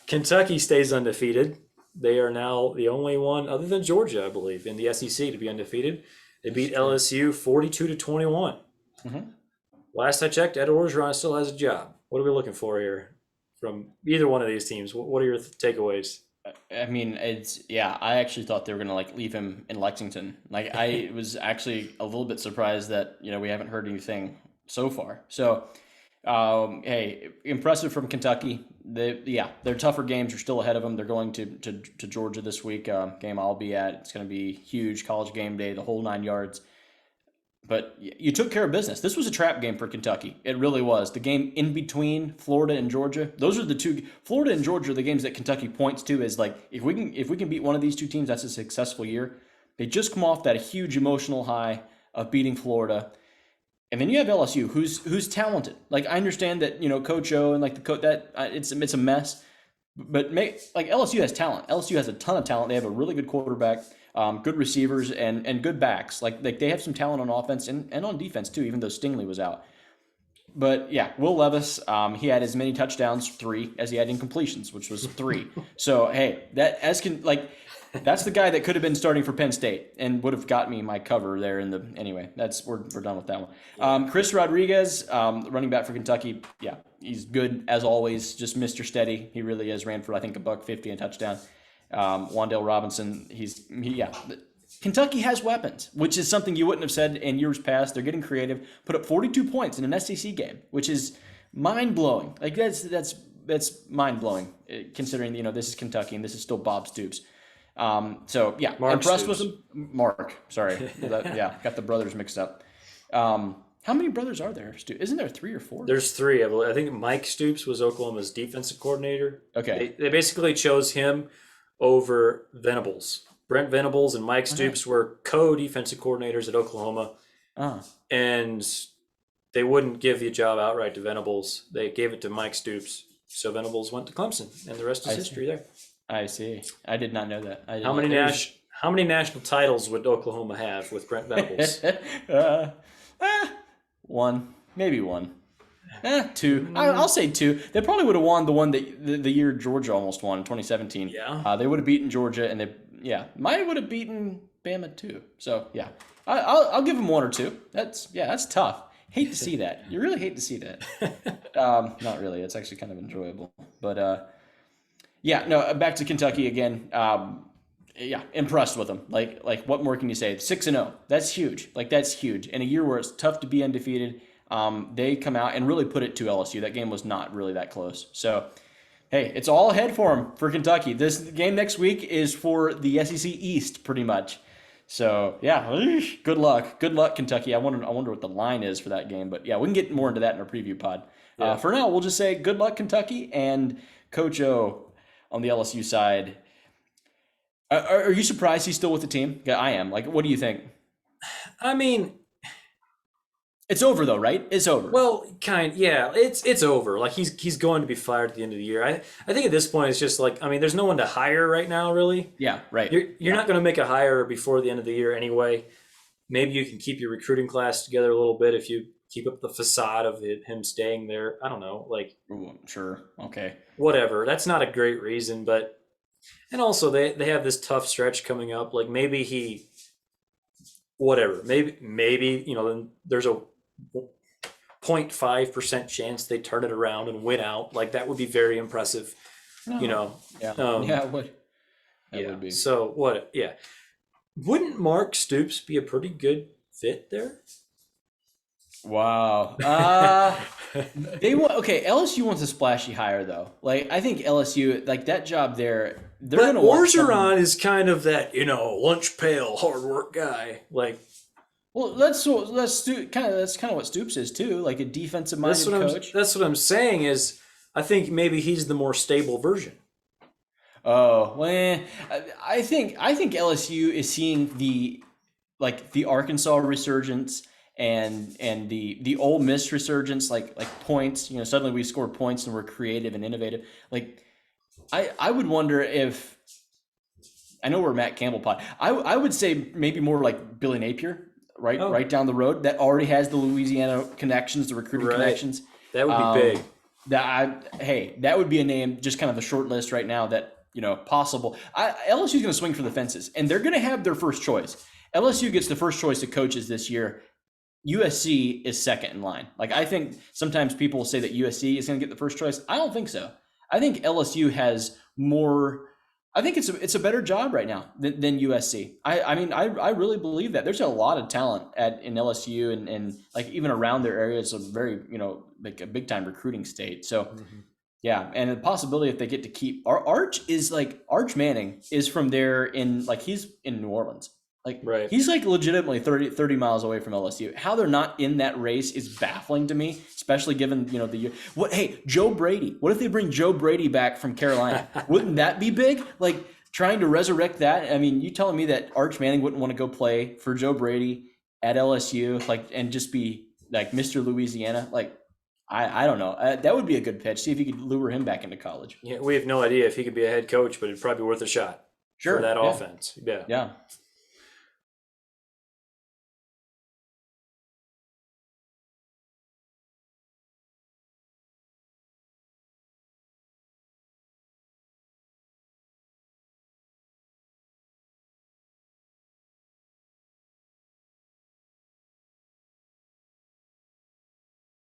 Kentucky stays undefeated. They are now the only one, other than Georgia, I believe, in the SEC to be undefeated. They beat LSU 42-21. Mm-hmm. Last I checked, Ed Orgeron still has a job. What are we looking for here from either one of these teams? What are your takeaways? I mean, I actually thought they were gonna like leave him in Lexington. Like I was actually a little bit surprised that we haven't heard anything so far. So, hey, impressive from Kentucky. Their tougher games are still ahead of them. They're going to Georgia this week. Game I'll be at. It's going to be huge, college game day, the whole 9 yards. But you took care of business. This was a trap game for Kentucky. It really was. The game in between Florida and Georgia. Those are the two. Florida and Georgia are the games that Kentucky points to as like if we can beat one of these two teams, that's a successful year. They just come off that huge emotional high of beating Florida, and then you have LSU, who's talented. Like I understand that Coach O and like the coach that it's a mess, but like LSU has talent. LSU has a ton of talent. They have a really good quarterback, good receivers, and good backs. Like they have some talent on offense and on defense too. Even though Stingley was out, but yeah, Will Levis, he had as many touchdowns, 3, as he had incompletions, which was 3. So hey, that's the guy that could have been starting for Penn State and would have got me my cover there in the anyway. We're done with that one. Chris Rodriguez, running back for Kentucky, yeah, he's good as always, just Mr. Steady. He really is. Ran for I think $150 and a touchdown. Wandale Robinson, Kentucky has weapons, which is something you wouldn't have said in years past. They're getting creative. Put up 42 points in an SEC game, which is mind blowing. Like that's mind blowing considering this is Kentucky and this is still Bob Stoops. So yeah, Mark impressed Stoops. with him. Mark, sorry, got the brothers mixed up. How many brothers are there? Isn't there 3 or 4? There's 3, I believe. I think Mike Stoops was Oklahoma's defensive coordinator. Okay. They basically chose him over Venables. Brent Venables and Mike Stoops were co-defensive coordinators at Oklahoma, and they wouldn't give the job outright to Venables. They gave it to Mike Stoops. So Venables went to Clemson, and the rest is history there. I see. I did not know that. How many national titles would Oklahoma have with Brent Venables? 1, maybe 1. 2. I'll say 2. They probably would have won the one that the year Georgia almost won, 2017. Yeah. They would have beaten Georgia, and might would have beaten Bama too. So yeah, I'll give them 1 or 2. That's tough. Hate to see that. You really hate to see that. Not really. It's actually kind of enjoyable. But back to Kentucky again. Impressed with them. Like what more can you say? 6-0. That's huge. Like that's huge. In a year where it's tough to be undefeated, they come out and really put it to LSU. That game was not really that close. So hey, it's all ahead for them for Kentucky. This game next week is for the SEC East, pretty much. So yeah, good luck, Kentucky. I wonder what the line is for that game, but yeah, we can get more into that in our preview pod. Yeah. For now, we'll just say good luck, Kentucky, and Coach O on the LSU side. Are you surprised he's still with the team? Yeah, I am. Like, what do you think? I mean, it's over though, right? It's over. Well, yeah. It's over. Like he's going to be fired at the end of the year. I think at this point it's just like there's no one to hire right now, really. Yeah, right. You're not going to make a hire before the end of the year anyway. Maybe you can keep your recruiting class together a little bit if you keep up the facade of him staying there. I don't know, like sure, okay, whatever. That's not a great reason, but and also they have this tough stretch coming up. Like maybe whatever. Maybe then there's a 0.5% chance they turn it around and win out. Like that would be very impressive. No. Yeah. It would. That would be. So what? Yeah. Wouldn't Mark Stoops be a pretty good fit there? Wow. LSU wants a splashy hire though. Like I think LSU, like that job there, they're going to want. Orgeron is kind of that lunch pail hard work guy. Like, well, that's kind of what Stoops is too, like a defensive minded coach. That's what I'm saying is, I think maybe he's the more stable version. Oh, well, I think LSU is seeing the Arkansas resurgence and the Ole Miss resurgence, like points. Suddenly we score points and we're creative and innovative. Like, I would wonder if I know we're Matt Campbell pod. I would say maybe more like Billy Napier, right? Oh. Right down the road that already has the Louisiana connections, the recruiting connections. That would be big. That would be a name, just kind of a short list right now that, possible. LSU's going to swing for the fences, and they're going to have their first choice. LSU gets the first choice of coaches this year. USC is second in line. Like, I think sometimes people say that USC is going to get the first choice. I don't think so. I think LSU has more. I think it's a better job right now than USC. I mean, I really believe that there's a lot of talent in LSU and like even around their area. It's a very, like a big time recruiting state. So yeah. And the possibility if they get to keep Arch Manning is from there he's in New Orleans. Like, right. He's like legitimately 30 miles away from LSU. How they're not in that race is baffling to me, especially given, Joe Brady. What if they bring Joe Brady back from Carolina? Wouldn't that be big? Like, trying to resurrect that. I mean, you telling me that Arch Manning wouldn't want to go play for Joe Brady at LSU, and just be like Mr. Louisiana? Like, I don't know. That would be a good pitch. See if you could lure him back into college. Yeah, we have no idea if he could be a head coach, but it'd probably be worth a shot. Sure. For that offense. Yeah. Yeah.